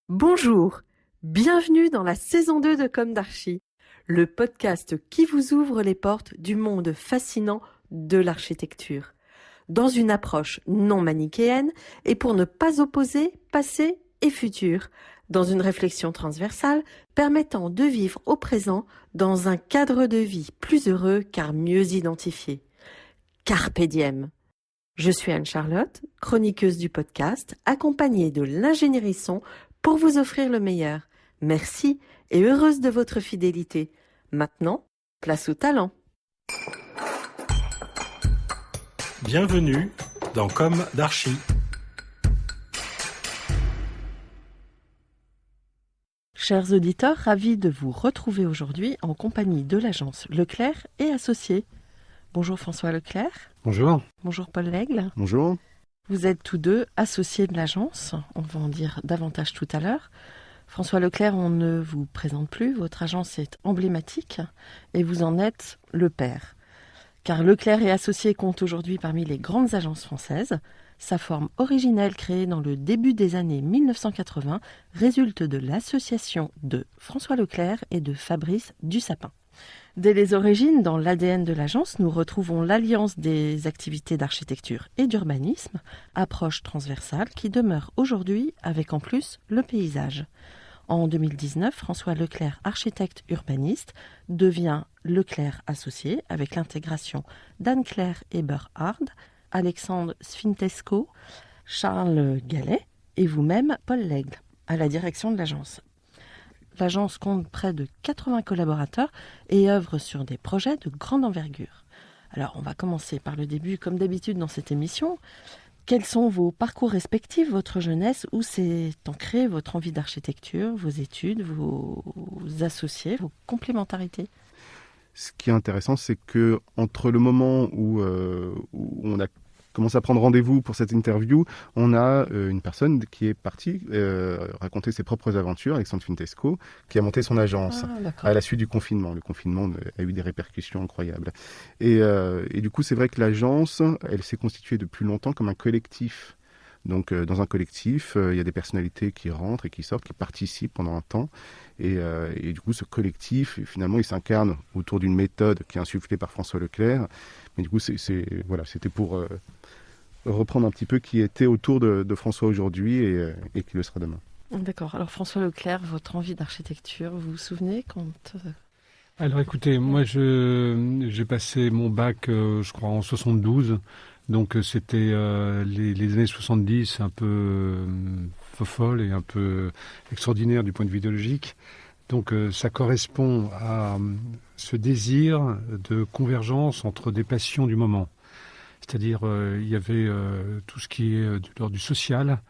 Bonjour, bienvenue dans la saison 2 de Comme d'Archi, le podcast qui vous ouvre les portes du monde fascinant de l'architecture, dans une approche non manichéenne et pour ne pas opposer passé et futur, dans une réflexion transversale permettant de vivre au présent dans un cadre de vie plus heureux car mieux identifié. Carpe diem. Je suis Anne-Charlotte, chroniqueuse du podcast, accompagnée de l'ingénierie son pour vous offrir le meilleur. Merci et heureuse de votre fidélité. Maintenant, place au talent. Bienvenue dans Comme d'Archi. Chers auditeurs, ravis de vous retrouver aujourd'hui en compagnie de l'agence Leclerc et Associés. Bonjour François Leclerc. Bonjour. Bonjour Paul Lègle. Bonjour. Vous êtes tous deux associés de l'agence, on va en dire davantage tout à l'heure. François Leclerc, on ne vous présente plus, votre agence est emblématique et vous en êtes le père. Car Leclerc et Associés compte aujourd'hui parmi les grandes agences françaises. Sa forme originelle créée dans le début des années 1980 résulte de l'association de François Leclerc et de Fabrice Dussapin. Dès les origines, dans l'ADN de l'agence, nous retrouvons l'alliance des activités d'architecture et d'urbanisme, approche transversale qui demeure aujourd'hui avec en plus le paysage. En 2019, François Leclerc, architecte urbaniste, devient Leclerc Associé avec l'intégration d'Anne-Claire Eberhard, Alexandre Sfintesco, Charles Gallet et vous-même, Paul Lègle, à la direction de l'agence. L'agence compte près de 80 collaborateurs et œuvre sur des projets de grande envergure. Alors, on va commencer par le début, comme d'habitude dans cette émission. Quels sont vos parcours respectifs, votre jeunesse, où s'est ancrée votre envie d'architecture, vos études, vos associés, vos complémentarités ? Ce qui est intéressant, c'est que entre le moment où on a commencé à prendre rendez-vous pour cette interview, on a une personne qui est partie raconter ses propres aventures, Alexandre Fintesco, qui a monté son agence à la suite du confinement. Le confinement a eu des répercussions incroyables. Et du coup, c'est vrai que l'agence, elle s'est constituée depuis longtemps comme un collectif. Donc, dans un collectif, il y a des personnalités qui rentrent et qui sortent, qui participent pendant un temps. Et du coup, ce collectif, finalement, il s'incarne autour d'une méthode qui est insufflée par François Leclerc. Mais du coup, c'était pour reprendre un petit peu qui était autour de François aujourd'hui et qui le sera demain. D'accord. Alors, François Leclerc, votre envie d'architecture, vous vous souvenez quand... Alors écoutez, moi j'ai passé mon bac, je crois, en 72. Donc c'était les années 70 un peu folle et un peu extraordinaire du point de vue idéologique. Donc ça correspond à ce désir de convergence entre des passions du moment. C'est-à-dire il y avait tout ce qui est de l'ordre du social.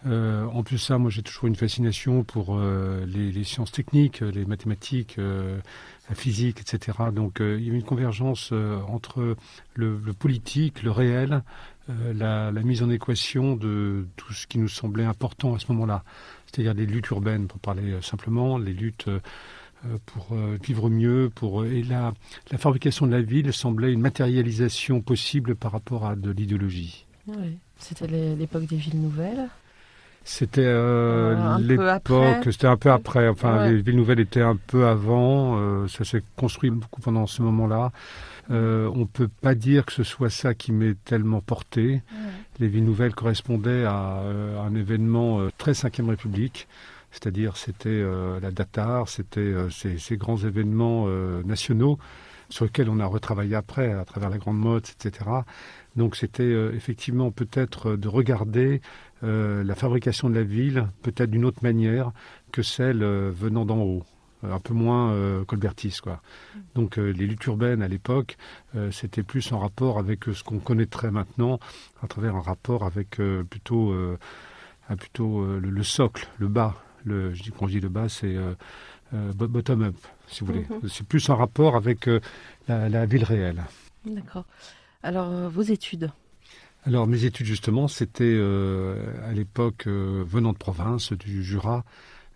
En plus de ça, moi j'ai toujours une fascination pour les sciences techniques, les mathématiques, la physique, etc. Donc il y avait une convergence entre le politique, le réel, la mise en équation de tout ce qui nous semblait important à ce moment-là. C'est-à-dire les luttes urbaines, pour parler simplement, les luttes pour vivre mieux, et la fabrication de la ville semblait une matérialisation possible par rapport à de l'idéologie. Oui. C'était l'époque des villes nouvelles. C'était l'époque, c'était un peu après. Enfin, ouais. Les villes nouvelles étaient un peu avant. Ça s'est construit beaucoup pendant ce moment-là. On ne peut pas dire que ce soit ça qui m'ait tellement porté. Ouais. Les villes nouvelles correspondaient à un événement très 5e République. C'est-à-dire, c'était la Datar, c'était ces grands événements nationaux sur lesquels on a retravaillé après, à travers la Grande Motte, etc. Donc c'était effectivement peut-être de regarder la fabrication de la ville peut-être d'une autre manière que celle venant d'en haut, un peu moins colbertiste, quoi. Donc les luttes urbaines à l'époque, c'était plus en rapport avec ce qu'on connaîtrait maintenant, à travers un rapport avec plutôt le socle, le bas. Quand je dis le bas, c'est bottom-up, si vous voulez. C'est plus en rapport avec la ville réelle. D'accord. Alors, vos études ? Alors, mes études, justement, c'était à l'époque, venant de province, du Jura,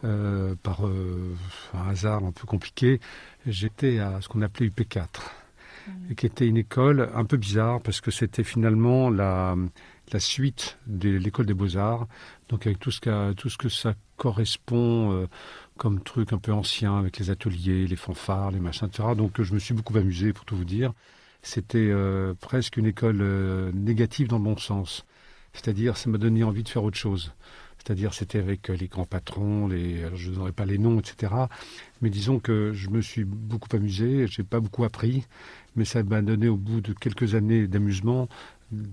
par un hasard un peu compliqué, j'étais à ce qu'on appelait UP4, qui était une école un peu bizarre, parce que c'était finalement la suite de l'école des Beaux-Arts, donc avec tout ce que ça correspond comme truc un peu ancien avec les ateliers, les fanfares, les machins, etc. Donc je me suis beaucoup amusé, pour tout vous dire. C'était presque une école négative dans le bon sens. C'est-à-dire, ça m'a donné envie de faire autre chose. C'est-à-dire, c'était avec les grands patrons, alors je ne donnerai pas les noms, etc. Mais disons que je me suis beaucoup amusé, je n'ai pas beaucoup appris, mais ça m'a donné, au bout de quelques années d'amusement,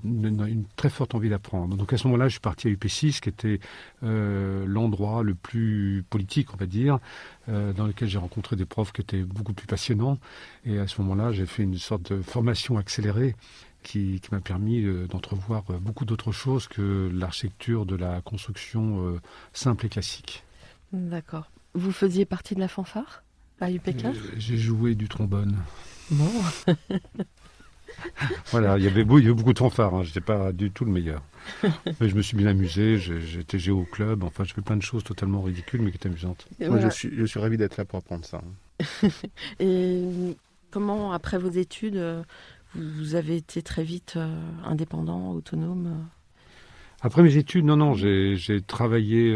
une très forte envie d'apprendre. Donc à ce moment-là, je suis parti à UP6, qui était l'endroit le plus politique, on va dire, dans lequel j'ai rencontré des profs qui étaient beaucoup plus passionnants. Et à ce moment-là, j'ai fait une sorte de formation accélérée qui m'a permis d'entrevoir beaucoup d'autres choses que l'architecture de la construction simple et classique. D'accord. Vous faisiez partie de la fanfare à UPK ? J'ai joué du trombone. Bon. Voilà, il y avait beaucoup de fanfares, hein. Je n'étais pas du tout le meilleur. Mais je me suis bien amusé, j'étais géo au club, enfin je fais plein de choses totalement ridicules mais qui étaient amusantes. Et Moi, voilà. je suis ravi d'être là pour apprendre ça. Et comment, après vos études, vous avez été très vite indépendant, autonome ? Après mes études, non, j'ai travaillé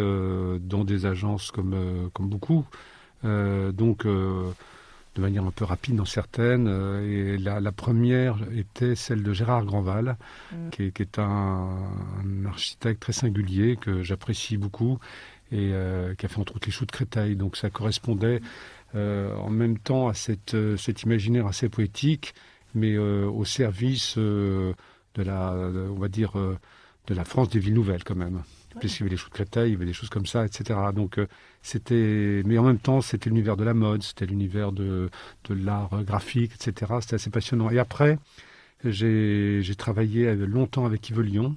dans des agences comme beaucoup, donc de manière un peu rapide dans certaines. Et la première était celle de Gérard Grandval, qui est un architecte très singulier que j'apprécie beaucoup et qui a fait entre autres les Choux de Créteil. Donc ça correspondait en même temps à cet imaginaire assez poétique, mais au service on va dire, de la France des villes nouvelles quand même. Puisqu'il y avait les Choux de Créteil, il y avait des choses comme ça, etc. Donc mais en même temps, c'était l'univers de la mode, c'était l'univers de l'art graphique, etc. C'était assez passionnant. Et après, j'ai travaillé longtemps avec Yves Lyon,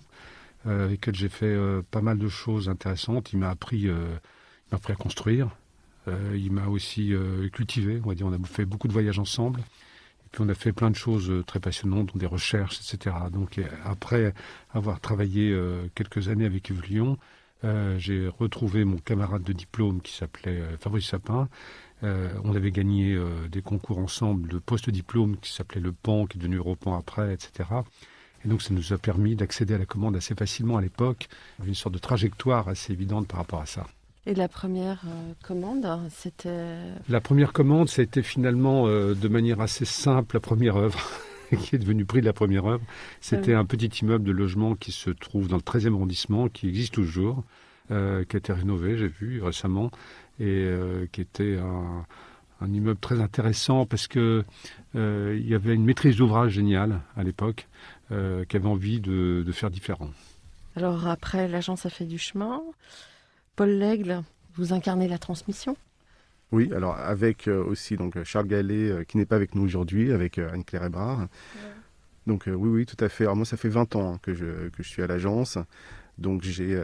avec lequel j'ai fait pas mal de choses intéressantes. Il m'a appris à construire. Il m'a aussi cultivé. On va dire, on a fait beaucoup de voyages ensemble. Et puis on a fait plein de choses très passionnantes, dont des recherches, etc. Donc après avoir travaillé quelques années avec Yves Lyon, j'ai retrouvé mon camarade de diplôme qui s'appelait Fabrice Sapin. On avait gagné des concours ensemble de post-diplôme qui s'appelait le PAN, qui est devenu Europan après, etc. Et donc ça nous a permis d'accéder à la commande assez facilement à l'époque. Il y avait une sorte de trajectoire assez évidente par rapport à ça. Et la première commande, c'était... La première commande, ça a été finalement de manière assez simple la première œuvre, qui est devenue prix de la première œuvre. C'était un petit immeuble de logement qui se trouve dans le 13e arrondissement, qui existe toujours, qui a été rénové, j'ai vu récemment, et qui était un immeuble très intéressant parce que il y avait une maîtrise d'ouvrage géniale à l'époque, qui avait envie de faire différent. Alors après, l'agence a fait du chemin. Paul Lègle, vous incarnez la transmission ? Oui, alors avec aussi donc Charles Gallet, qui n'est pas avec nous aujourd'hui, avec Anne-Claire Hébrard. Ouais. Donc oui, tout à fait. Alors moi, ça fait 20 ans que je suis à l'agence. Donc j'ai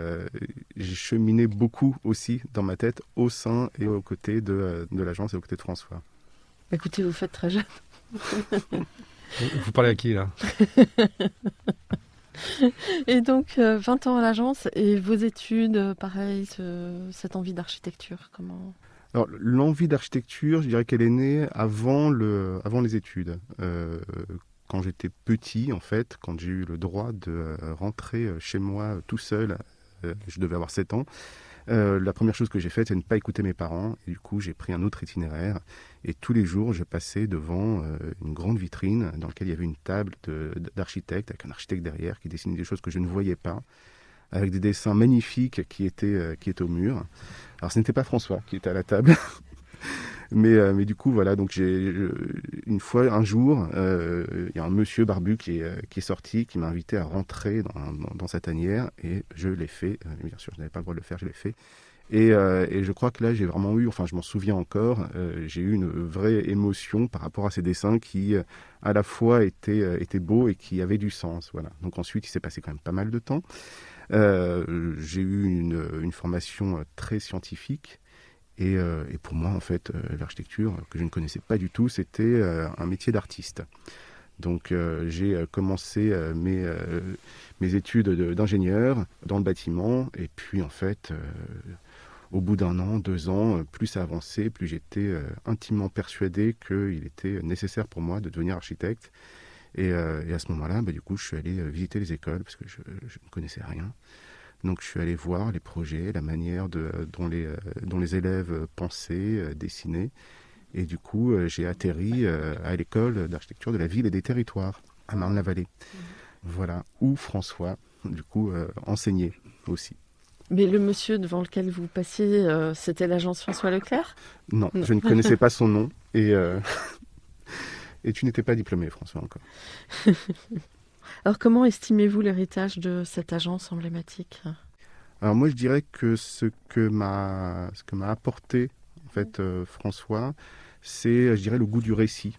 cheminé beaucoup aussi dans ma tête au sein et aux côtés de l'agence et aux côtés de François. Écoutez, vous faites très jeune. Vous parlez à qui là ? Et donc 20 ans à l'agence et vos études, pareil, cette envie d'architecture, comment ? Alors l'envie d'architecture, je dirais qu'elle est née avant les études. Quand j'étais petit, en fait, quand j'ai eu le droit de rentrer chez moi tout seul, je devais avoir 7 ans, la première chose que j'ai faite, c'est de ne pas écouter mes parents. Et du coup, j'ai pris un autre itinéraire. Et tous les jours, je passais devant une grande vitrine dans laquelle il y avait une table d'architecte, avec un architecte derrière qui dessinait des choses que je ne voyais pas, avec des dessins magnifiques qui étaient au mur. Alors, ce n'était pas François qui était à la table. Mais du coup, voilà, donc une fois, un jour, il y a un monsieur barbu qui est sorti, qui m'a invité à rentrer dans sa tanière, et je l'ai fait. Bien sûr, je n'avais pas le droit de le faire, je l'ai fait. Et je crois que là, j'ai vraiment eu, enfin, je m'en souviens encore, j'ai eu une vraie émotion par rapport à ces dessins qui, à la fois, étaient beaux et qui avaient du sens. Voilà. Donc ensuite, il s'est passé quand même pas mal de temps. J'ai eu une formation très scientifique. Et pour moi, en fait, l'architecture, que je ne connaissais pas du tout, c'était un métier d'artiste. Donc j'ai commencé mes études d'ingénieur dans le bâtiment. Et puis, en fait, au bout d'1 an, 2 ans, plus ça avançait, plus j'étais intimement persuadé qu'il était nécessaire pour moi de devenir architecte. Et à ce moment-là, du coup, je suis allé visiter les écoles parce que je ne connaissais rien. Donc je suis allé voir les projets, la manière dont les élèves pensaient, dessinaient. Et du coup, j'ai atterri à l'école d'architecture de la ville et des territoires, à Marne-la-Vallée. Voilà, où François, du coup, enseignait aussi. Mais le monsieur devant lequel vous passiez, c'était l'agence François Leclerc ? Non, je ne connaissais pas son nom et tu n'étais pas diplômé, François, encore. Alors comment estimez-vous l'héritage de cette agence emblématique ? Alors moi, je dirais que ce que m'a apporté en fait François, c'est, je dirais, le goût du récit,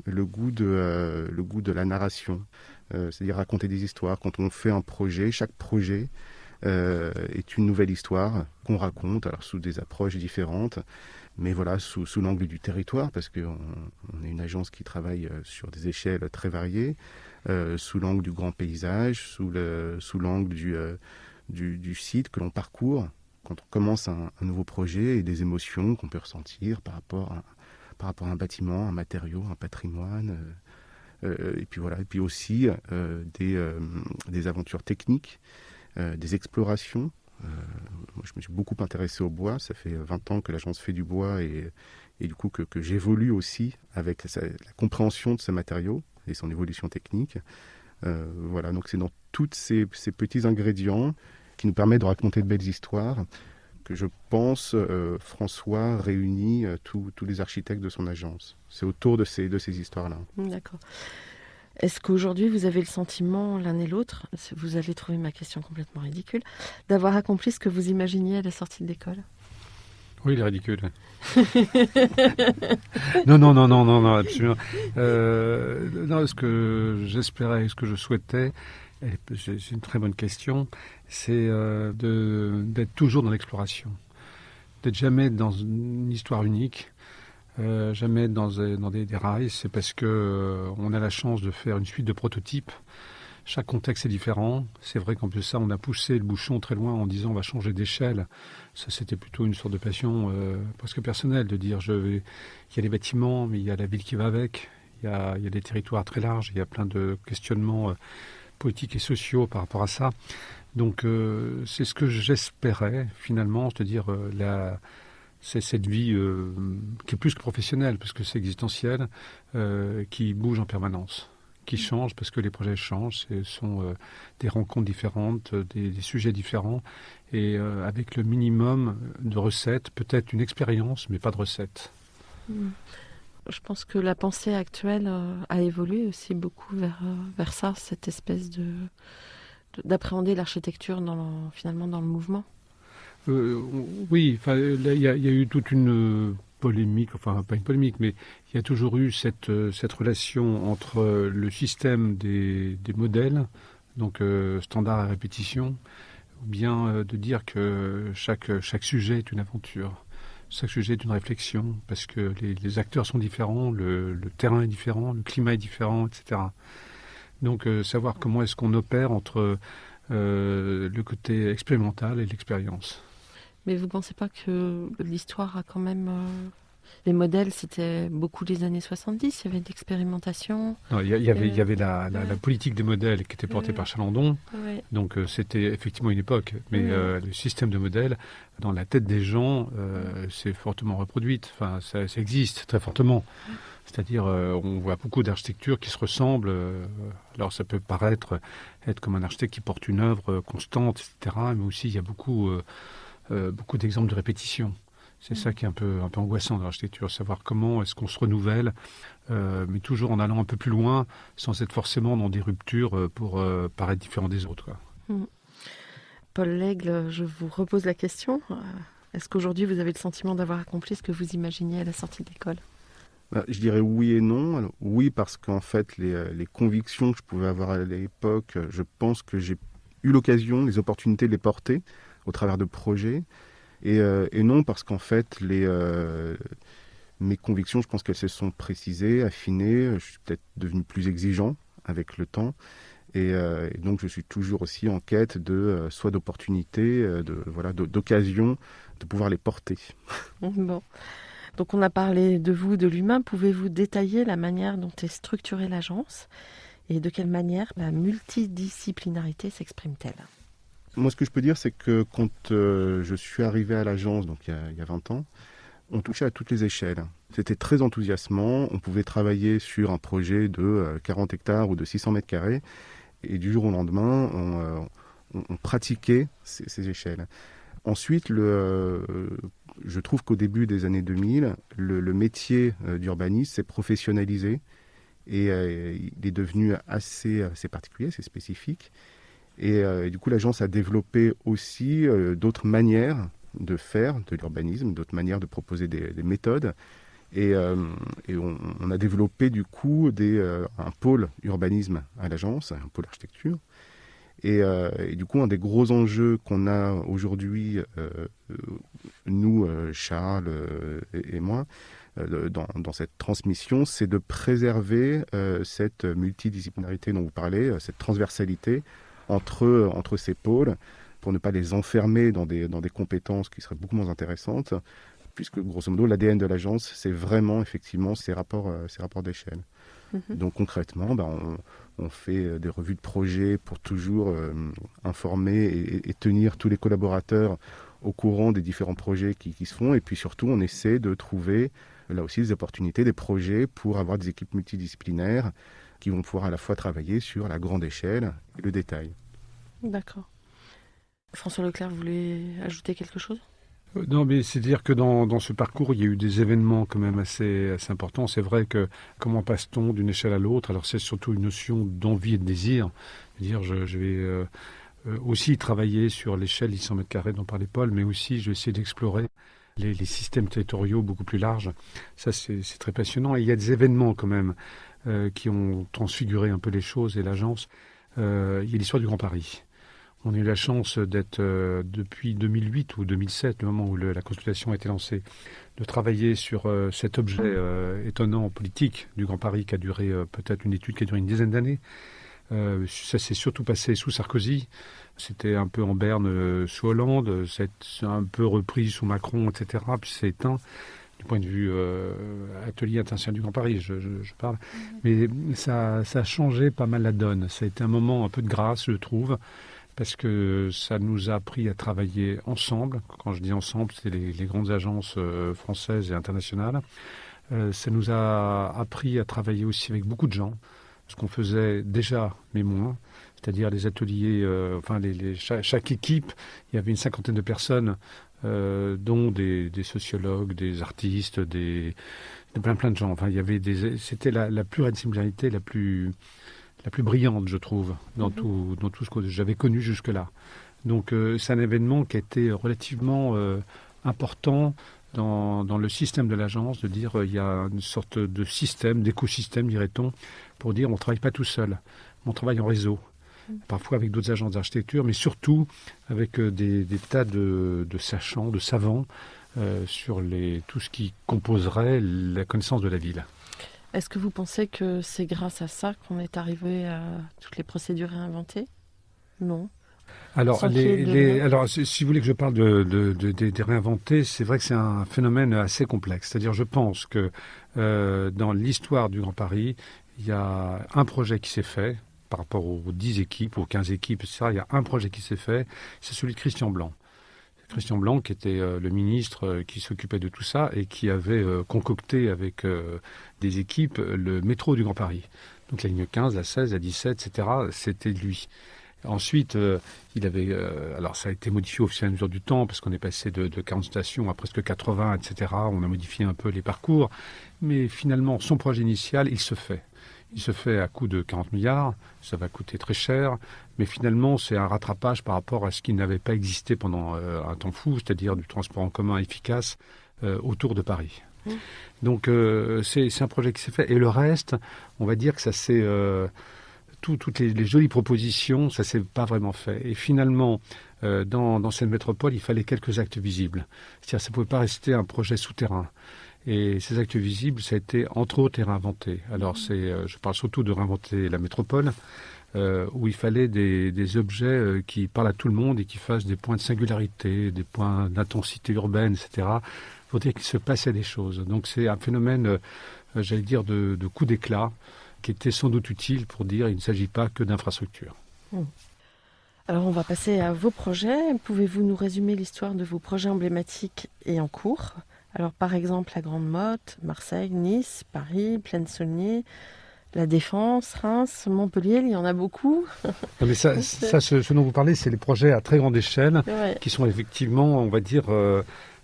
le goût de la narration, c'est-à-dire raconter des histoires. Quand on fait un projet, chaque projet est une nouvelle histoire qu'on raconte, alors sous des approches différentes, mais voilà, sous l'angle du territoire, parce qu'on est une agence qui travaille sur des échelles très variées, sous l'angle du grand paysage, sous l'angle du site que l'on parcourt quand on commence un nouveau projet, et des émotions qu'on peut ressentir par rapport à un bâtiment, un matériau, un patrimoine, et puis voilà, et puis aussi des aventures techniques, des explorations. Moi, je me suis beaucoup intéressé au bois. Ça fait 20 ans que l'agence fait du bois et du coup que j'évolue aussi avec la compréhension de ce matériau et son évolution technique. Voilà, donc c'est dans tous ces petits ingrédients qui nous permettent de raconter de belles histoires que je pense François réunit tous les architectes de son agence. C'est autour de ces histoires-là. D'accord. Est-ce qu'aujourd'hui, vous avez le sentiment, l'un et l'autre, vous allez trouver ma question complètement ridicule, d'avoir accompli ce que vous imaginiez à la sortie de l'école ? Oui, il est ridicule. Non, absolument. Non, ce que j'espérais, ce que je souhaitais, c'est une très bonne question, c'est d'être toujours dans l'exploration, d'être jamais dans une histoire unique. Jamais dans des rails, c'est parce que on a la chance de faire une suite de prototypes. Chaque contexte est différent. C'est vrai qu'en plus de ça, on a poussé le bouchon très loin en disant on va changer d'échelle. Ça, c'était plutôt une sorte de passion presque personnelle, de dire il y a les bâtiments, mais il y a la ville qui va avec. Il y a des territoires très larges. Il y a plein de questionnements politiques et sociaux par rapport à ça. Donc, c'est ce que j'espérais finalement, c'est-à-dire c'est cette vie qui est plus que professionnelle, parce que c'est existentiel, qui bouge en permanence, qui change parce que les projets changent. Ce sont des rencontres différentes, des sujets différents, et avec le minimum de recettes, peut-être une expérience, mais pas de recettes. Je pense que la pensée actuelle a évolué aussi beaucoup vers ça, cette espèce d'appréhender l'architecture finalement dans le mouvement. Oui, il y a eu toute une polémique, enfin pas une polémique, mais il y a toujours eu cette relation entre le système des modèles, donc standard à répétition, ou bien de dire que chaque sujet est une aventure, chaque sujet est une réflexion, parce que les acteurs sont différents, le terrain est différent, le climat est différent, etc. Donc savoir comment est-ce qu'on opère entre le côté expérimental et l'expérience. Mais vous ne pensez pas que l'histoire a quand même... Les modèles, c'était beaucoup les années 70, il y avait de l'expérimentation. Il y avait la politique des modèles qui était portée par Chalandon. Ouais. Donc c'était effectivement une époque. Mais le système de modèles, dans la tête des gens, c'est fortement reproduite. Enfin, ça existe très fortement. C'est-à-dire, on voit beaucoup d'architectures qui se ressemblent. Alors ça peut paraître être comme un architecte qui porte une œuvre constante, etc. Mais aussi, il y a beaucoup d'exemples de répétition. C'est ça qui est un peu angoissant dans l'architecture, savoir comment est-ce qu'on se renouvelle, mais toujours en allant un peu plus loin, sans être forcément dans des ruptures pour paraître différent des autres, quoi. Paul Lègle, je vous repose la question. Est-ce qu'aujourd'hui vous avez le sentiment d'avoir accompli ce que vous imaginiez à la sortie de l'école ? Je dirais oui et non. Alors, oui, parce qu'en fait, les convictions que je pouvais avoir à l'époque, je pense que j'ai eu l'occasion, les opportunités de les porter au travers de projets. Et non, parce qu'en fait, mes convictions, je pense qu'elles se sont précisées, affinées. Je suis peut-être devenu plus exigeant avec le temps. Et donc, je suis toujours aussi en quête soit d'opportunités, d'occasions, de pouvoir les porter. Bon. Donc, on a parlé de vous, de l'humain. Pouvez-vous détailler la manière dont est structurée l'agence et de quelle manière la multidisciplinarité s'exprime-t-elle ? Moi, ce que je peux dire, c'est que quand je suis arrivé à l'agence, donc il y a 20 ans, on touchait à toutes les échelles. C'était très enthousiasmant. On pouvait travailler sur un projet de 40 hectares ou de 600 mètres carrés. Et du jour au lendemain, on pratiquait ces échelles. Ensuite, je trouve qu'au début des années 2000, le métier d'urbaniste s'est professionnalisé et il est devenu assez particulier, assez spécifique. Et du coup, l'agence a développé aussi d'autres manières de faire de l'urbanisme, d'autres manières de proposer des méthodes. Et on a développé du coup un pôle urbanisme à l'agence, un pôle architecture. Et du coup, un des gros enjeux qu'on a aujourd'hui, nous, Charles et moi, dans cette transmission, c'est de préserver cette multidisciplinarité dont vous parlez, cette transversalité entre ces pôles, pour ne pas les enfermer dans des compétences qui seraient beaucoup moins intéressantes, puisque grosso modo, l'ADN de l'agence, c'est vraiment effectivement ces rapports d'échelle. Donc concrètement, on fait des revues de projet pour toujours informer et tenir tous les collaborateurs au courant des différents projets qui se font. Et puis surtout, on essaie de trouver là aussi des opportunités, des projets pour avoir des équipes multidisciplinaires qui vont pouvoir à la fois travailler sur la grande échelle et le détail. D'accord. François Leclerc, vous voulez ajouter quelque chose ? Non, mais c'est-à-dire que dans ce parcours, il y a eu des événements quand même assez importants. C'est vrai que comment passe-t-on d'une échelle à l'autre? Alors c'est surtout une notion d'envie et de désir. C'est-à-dire je vais aussi travailler sur l'échelle 600 mètres carrés dont parlait Paul, mais aussi je vais essayer d'explorer les systèmes territoriaux beaucoup plus larges. Ça, c'est très passionnant. Et il y a des événements quand même qui ont transfiguré un peu les choses et l'agence. Il y a l'histoire du Grand Paris. On a eu la chance d'être, depuis 2008 ou 2007, le moment où la consultation a été lancée, de travailler sur cet objet étonnant politique du Grand Paris qui a duré peut-être une étude qui a duré une dizaine d'années. Ça s'est surtout passé sous Sarkozy. C'était un peu en berne sous Hollande. C'est un peu repris sous Macron, etc. Puis c'est éteint du point de vue atelier international du Grand Paris, je parle. Mais ça a changé pas mal la donne. Ça a été un moment un peu de grâce, je trouve, parce que ça nous a appris à travailler ensemble. Quand je dis ensemble, c'est les grandes agences françaises et internationales. Ça nous a appris à travailler aussi avec beaucoup de gens, ce qu'on faisait déjà, mais moins. C'est-à-dire les ateliers, chaque équipe, il y avait une cinquantaine de personnes, dont des sociologues, des artistes, plein de gens. Enfin, c'était la pluridisciplinarité la plus brillante, je trouve, dans tout ce que j'avais connu jusque-là. Donc c'est un événement qui a été relativement important dans le système de l'agence, de dire il y a une sorte de système, d'écosystème, dirait-on, pour dire on ne travaille pas tout seul, on travaille en réseau, parfois avec d'autres agences d'architecture, mais surtout avec des tas de sachants, de savants sur tout ce qui composerait la connaissance de la ville. Est-ce que vous pensez que c'est grâce à ça qu'on est arrivé à toutes les procédures réinventées ? Non. Alors, si vous voulez que je parle des réinventés, c'est vrai que c'est un phénomène assez complexe. C'est-à-dire, je pense que dans l'histoire du Grand Paris, il y a un projet qui s'est fait par rapport aux 10 équipes, aux 15 équipes, etc. Il y a un projet qui s'est fait, c'est celui de Christian Blanc. Christian Blanc, qui était le ministre qui s'occupait de tout ça et qui avait concocté avec des équipes le métro du Grand Paris. Donc la ligne 15, la 16, la 17, etc., c'était lui. Ensuite, il avait... alors ça a été modifié au fur et à mesure du temps, parce qu'on est passé de 40 stations à presque 80, etc. On a modifié un peu les parcours. Mais finalement, son projet initial, il se fait. Il se fait à coût de 40 milliards, ça va coûter très cher, mais finalement c'est un rattrapage par rapport à ce qui n'avait pas existé pendant un temps fou, c'est-à-dire du transport en commun efficace autour de Paris. Donc c'est un projet qui s'est fait, et le reste, on va dire que ça s'est... toutes les jolies propositions, ça s'est pas vraiment fait. Et finalement, dans cette métropole, il fallait quelques actes visibles. C'est-à-dire ça ne pouvait pas rester un projet souterrain. Et ces actes visibles, ça a été entre autres réinventé. Alors je parle surtout de réinventer la métropole, où il fallait des objets qui parlent à tout le monde et qui fassent des points de singularité, des points d'intensité urbaine, etc., pour dire qu'il se passait des choses. Donc c'est un phénomène, j'allais dire, de coup d'éclat, qui était sans doute utile pour dire qu'il ne s'agit pas que d'infrastructures. Alors on va passer à vos projets. Pouvez-vous nous résumer l'histoire de vos projets emblématiques et en cours? Alors par exemple la Grande Motte, Marseille, Nice, Paris, Plaine-Saulnier, La Défense, Reims, Montpellier, il y en a beaucoup. Non, mais ce dont vous parlez, c'est les projets à très grande échelle, Ouais. qui sont effectivement, on va dire,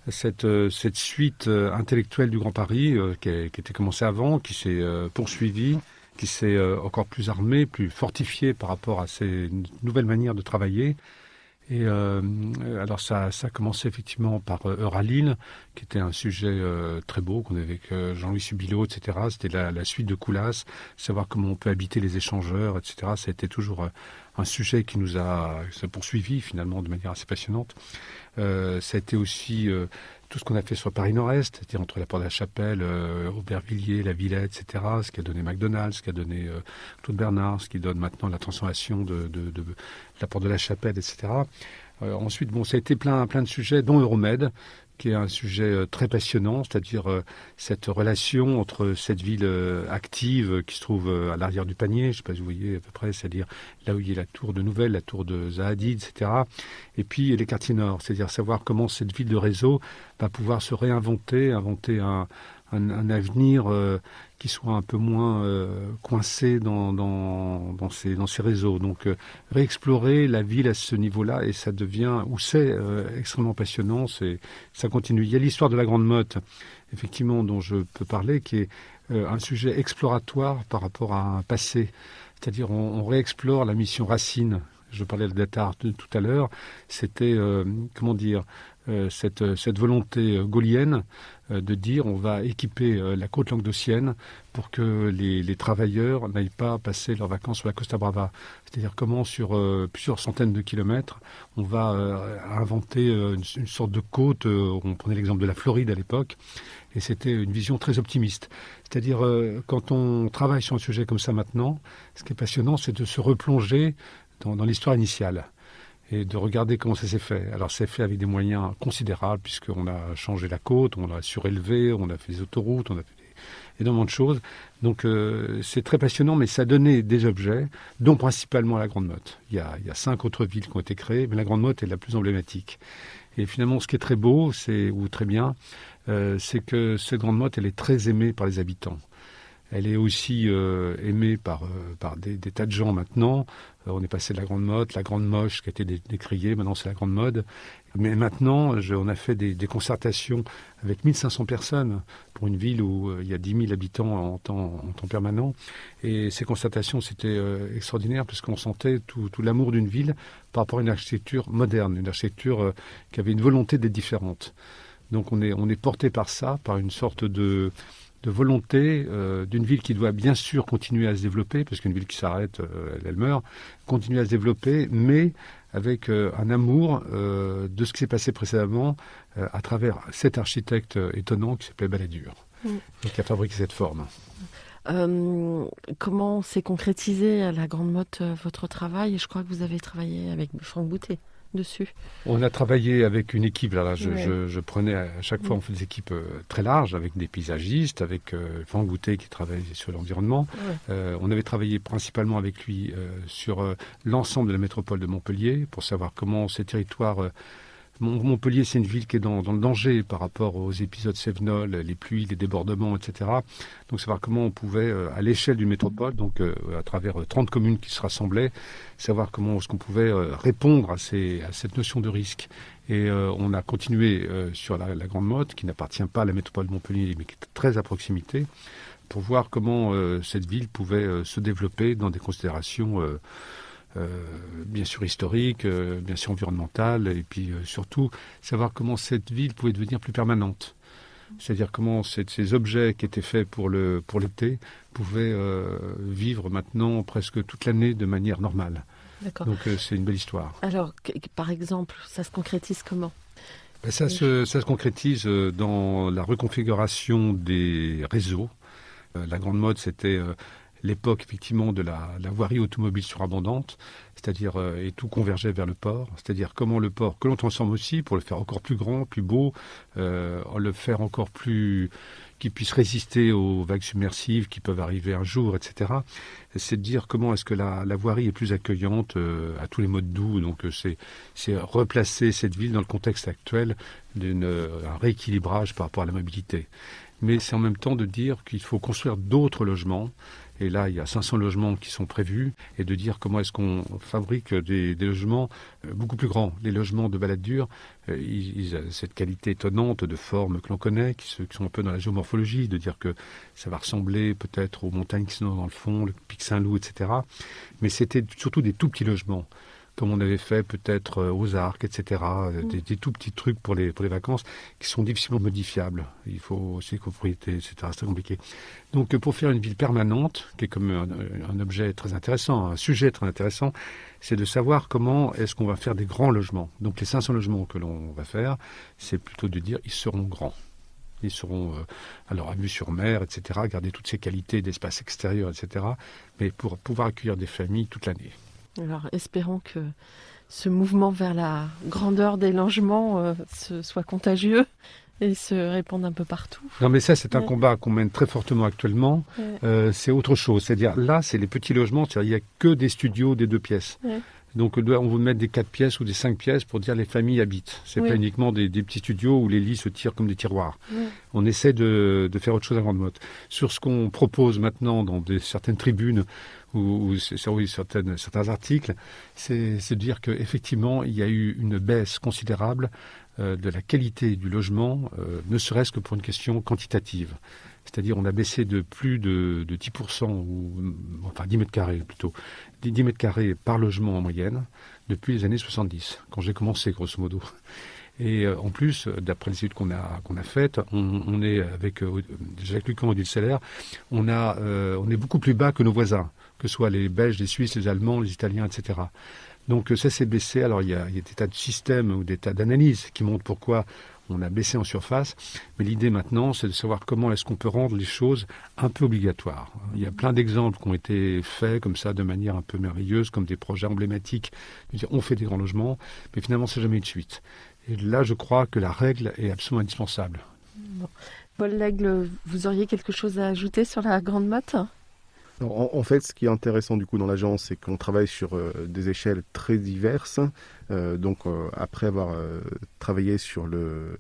cette suite intellectuelle du Grand Paris, qui était commencée avant, qui s'est poursuivie, qui s'est encore plus armée, plus fortifiée par rapport à ces nouvelles manières de travailler. Et alors ça a commencé effectivement par Heure à Lille, qui était un sujet très beau qu'on avait avec Jean-Louis Subilot, etc. C'était la suite de Coulas, savoir comment on peut habiter les échangeurs, etc. Ça a été toujours un sujet qui nous a poursuivi finalement de manière assez passionnante. Ça a été aussi tout ce qu'on a fait sur Paris Nord-Est, c'est-à-dire entre la Porte de la Chapelle, Aubervilliers, la Villette, etc. Ce qui a donné McDonald's, ce qui a donné Claude Bernard, ce qui donne maintenant la transformation de la Porte de la Chapelle, etc. Ensuite, ça a été plein de sujets, dont Euromed, qui est un sujet très passionnant, c'est-à-dire cette relation entre cette ville active qui se trouve à l'arrière du panier, je ne sais pas si vous voyez à peu près, c'est-à-dire là où il y a la tour de Nouvelle, la tour de Zahadid, etc. Et puis les quartiers nord, c'est-à-dire savoir comment cette ville de réseau va pouvoir se réinventer, inventer un avenir qui soit un peu moins coincé dans ces réseaux. Donc réexplorer la ville à ce niveau-là, et ça devient, ou c'est extrêmement passionnant, ça continue. Il y a l'histoire de la Grande Motte, effectivement, dont je peux parler, qui est un sujet exploratoire par rapport à un passé. C'est-à-dire on réexplore la mission Racine. Je parlais de Dattard tout à l'heure. C'était, cette volonté gaullienne de dire on va équiper la côte languedocienne pour que les travailleurs n'aillent pas passer leurs vacances sur la Costa Brava. C'est-à-dire comment sur plusieurs centaines de kilomètres, on va inventer une sorte de côte. On prenait l'exemple de la Floride à l'époque, et c'était une vision très optimiste. C'est-à-dire quand on travaille sur un sujet comme ça maintenant, ce qui est passionnant, c'est de se replonger dans l'histoire initiale et de regarder comment ça s'est fait. Alors c'est fait avec des moyens considérables, puisqu'on a changé la côte, on l'a surélevé, on a fait des autoroutes, on a fait énormément de choses. Donc c'est très passionnant, mais ça a donné des objets, dont principalement la Grande Motte. Il y a 5 autres villes qui ont été créées, mais la Grande Motte est la plus emblématique. Et finalement, ce qui est très beau, ou très bien, c'est que cette Grande Motte, elle est très aimée par les habitants. Elle est aussi aimée par des tas de gens maintenant. On est passé de la Grande Motte, la Grande Moche qui a été décriée, maintenant c'est la Grande Mode. Mais maintenant, on a fait des concertations avec 1500 personnes pour une ville où il y a 10 000 habitants en temps permanent. Et ces concertations, c'était extraordinaire parce qu'on sentait tout l'amour d'une ville par rapport à une architecture moderne, une architecture qui avait une volonté d'être différente. Donc on est porté par ça, par une sorte de volonté d'une ville qui doit bien sûr continuer à se développer, parce qu'une ville qui s'arrête, elle meurt, continuer à se développer, mais avec un amour de ce qui s'est passé précédemment à travers cet architecte étonnant qui s'appelait Balladur, et qui a fabriqué cette forme. Comment s'est concrétisé à la Grande Motte votre travail? Je crois que vous avez travaillé avec Franck Boutet dessus. On a travaillé avec une équipe. Là, je prenais à chaque fois, on fait des équipes très larges avec des paysagistes, avec Franck Boutet qui travaille sur l'environnement. On avait travaillé principalement avec lui sur l'ensemble de la métropole de Montpellier pour savoir comment ces territoires. Montpellier, c'est une ville qui est dans le danger par rapport aux épisodes Cévenol, les pluies, les débordements, etc. Donc savoir comment on pouvait, à l'échelle d'une métropole, donc à travers 30 communes qui se rassemblaient, savoir comment est-ce qu'on pouvait répondre à cette notion de risque. Et on a continué sur la Grande Motte, qui n'appartient pas à la métropole de Montpellier, mais qui est très à proximité, pour voir comment cette ville pouvait se développer dans des considérations bien sûr historique, bien sûr environnementale, et puis surtout savoir comment cette ville pouvait devenir plus permanente. C'est-à-dire comment ces objets qui étaient faits pour l'été pouvaient vivre maintenant presque toute l'année de manière normale. D'accord. Donc c'est une belle histoire. Alors, par exemple, ça se concrétise comment ? Ça se concrétise dans la reconfiguration des réseaux. La Grande Motte, c'était l'époque effectivement de la voirie automobile surabondante, c'est-à-dire et tout convergeait vers le port, c'est-à-dire comment le port, que l'on transforme aussi pour le faire encore plus grand, plus beau, le faire encore plus qui puisse résister aux vagues submersives qui peuvent arriver un jour, etc. C'est de dire comment est-ce que la voirie est plus accueillante à tous les modes doux. Donc c'est replacer cette ville dans le contexte actuel d'un rééquilibrage par rapport à la mobilité. Mais c'est en même temps de dire qu'il faut construire d'autres logements. Et là, il y a 500 logements qui sont prévus, et de dire comment est-ce qu'on fabrique des logements beaucoup plus grands. Les logements de Balladur, ils ont cette qualité étonnante de forme que l'on connaît, qui sont un peu dans la géomorphologie, de dire que ça va ressembler peut-être aux montagnes qui sont dans le fond, le pic Saint-Loup, etc. Mais c'était surtout des tout petits logements, comme on avait fait peut-être aux Arcs, etc., des tout petits trucs pour les vacances qui sont difficilement modifiables. Il faut aussi copropriété, etc., c'est très compliqué. Donc pour faire une ville permanente, qui est comme un objet très intéressant, un sujet très intéressant, c'est de savoir comment est-ce qu'on va faire des grands logements. Donc les 500 logements que l'on va faire, c'est plutôt de dire ils seront grands. Ils seront alors à vue sur mer, etc., garder toutes ces qualités d'espace extérieur, etc., mais pour pouvoir accueillir des familles toute l'année. Alors, espérons que ce mouvement vers la grandeur des logements soit contagieux et se répande un peu partout. Non, mais ça, c'est un combat qu'on mène très fortement actuellement. C'est autre chose. C'est-à-dire, là, c'est les petits logements. C'est-à-dire, il n'y a que des studios des 2 pièces. Donc, on veut mettre des 4 pièces ou des 5 pièces pour dire les familles habitent. C'est pas uniquement des petits studios où les lits se tirent comme des tiroirs. On essaie de faire autre chose à grande motte. Sur ce qu'on propose maintenant dans certaines tribunes ou certains articles, c'est de dire qu'effectivement, il y a eu une baisse considérable de la qualité du logement, ne serait-ce que pour une question quantitative. C'est-à-dire on a baissé de plus de 10%, enfin 10 mètres carrés plutôt, 10 mètres carrés par logement en moyenne, depuis les années 70, quand j'ai commencé grosso modo. Et en plus, d'après les études qu'on a faites, on est avec Jacques Lucan et Odile Seller, on est beaucoup plus bas que nos voisins, que ce soit les Belges, les Suisses, les Allemands, les Italiens, etc. Donc ça s'est baissé. Alors il y a des tas de systèmes ou des tas d'analyses qui montrent pourquoi on a baissé en surface. Mais l'idée maintenant, c'est de savoir comment est-ce qu'on peut rendre les choses un peu obligatoires. Il y a plein d'exemples qui ont été faits comme ça de manière un peu merveilleuse, comme des projets emblématiques. On fait des grands logements, mais finalement c'est jamais eu de suite. Et là, je crois que la règle est absolument indispensable. Bon. Paul Lègle, vous auriez quelque chose à ajouter sur la Grande Motte ? En fait, ce qui est intéressant du coup dans l'agence, c'est qu'on travaille sur des échelles très diverses. Après avoir travaillé sur le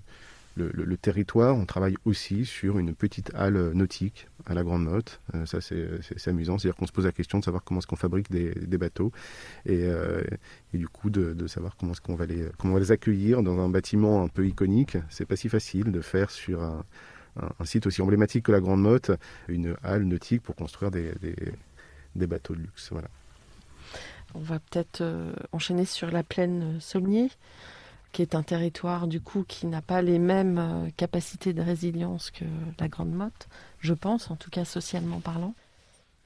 territoire, on travaille aussi sur une petite halle nautique à la Grande Motte. Ça, c'est amusant. C'est-à-dire qu'on se pose la question de savoir comment est-ce qu'on fabrique des bateaux et du coup de savoir comment on va les accueillir dans un bâtiment un peu iconique. C'est pas si facile de faire sur un site aussi emblématique que la Grande Motte, une halle nautique pour construire des bateaux de luxe. Voilà. On va peut-être enchaîner sur la plaine Saulnier, qui est un territoire du coup qui n'a pas les mêmes capacités de résilience que la Grande Motte, je pense, en tout cas socialement parlant.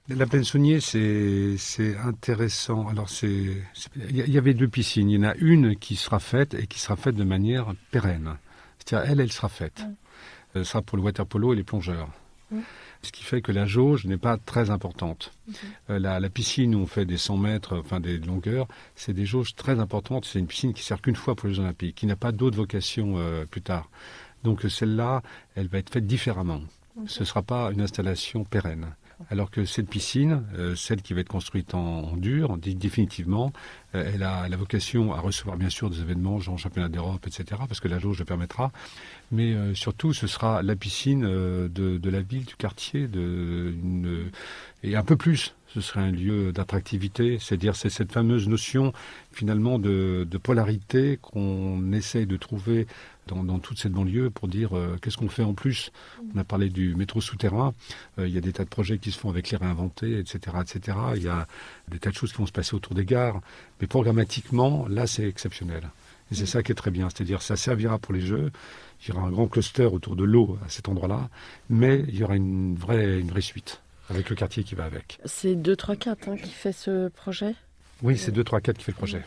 La plaine Saulnier, c'est intéressant. Alors il y avait 2 piscines. Il y en a une qui sera faite et qui sera faite de manière pérenne. C'est-à-dire elle sera faite. Ce sera pour le water-polo et les plongeurs. Ce qui fait que la jauge n'est pas très importante. La piscine où on fait des 100 mètres, enfin des longueurs, c'est des jauges très importantes. C'est une piscine qui sert qu'une fois pour les Jeux Olympiques, qui n'a pas d'autre vocation plus tard. Donc celle-là, elle va être faite différemment. Ce ne sera pas une installation pérenne. Alors que cette piscine, celle qui va être construite en dur, définitivement, elle a la vocation à recevoir bien sûr des événements, genre championnat d'Europe, etc., parce que la jauge le permettra. Mais surtout, ce sera la piscine de la ville, du quartier, et un peu plus. Ce serait un lieu d'attractivité, c'est-à-dire c'est cette fameuse notion finalement de polarité qu'on essaye de trouver dans toute cette banlieue pour dire qu'est-ce qu'on fait en plus. On a parlé du métro souterrain, il y a des tas de projets qui se font avec les réinventés, etc., etc. Il y a des tas de choses qui vont se passer autour des gares, mais programmatiquement, là c'est exceptionnel. Et c'est ça qui est très bien, c'est-à-dire ça servira pour les Jeux, il y aura un grand cluster autour de l'eau à cet endroit-là, mais il y aura une vraie suite. Avec le quartier qui va avec. C'est 2-3-4 qui fait ce projet ? Oui, c'est 2-3-4 qui fait le projet.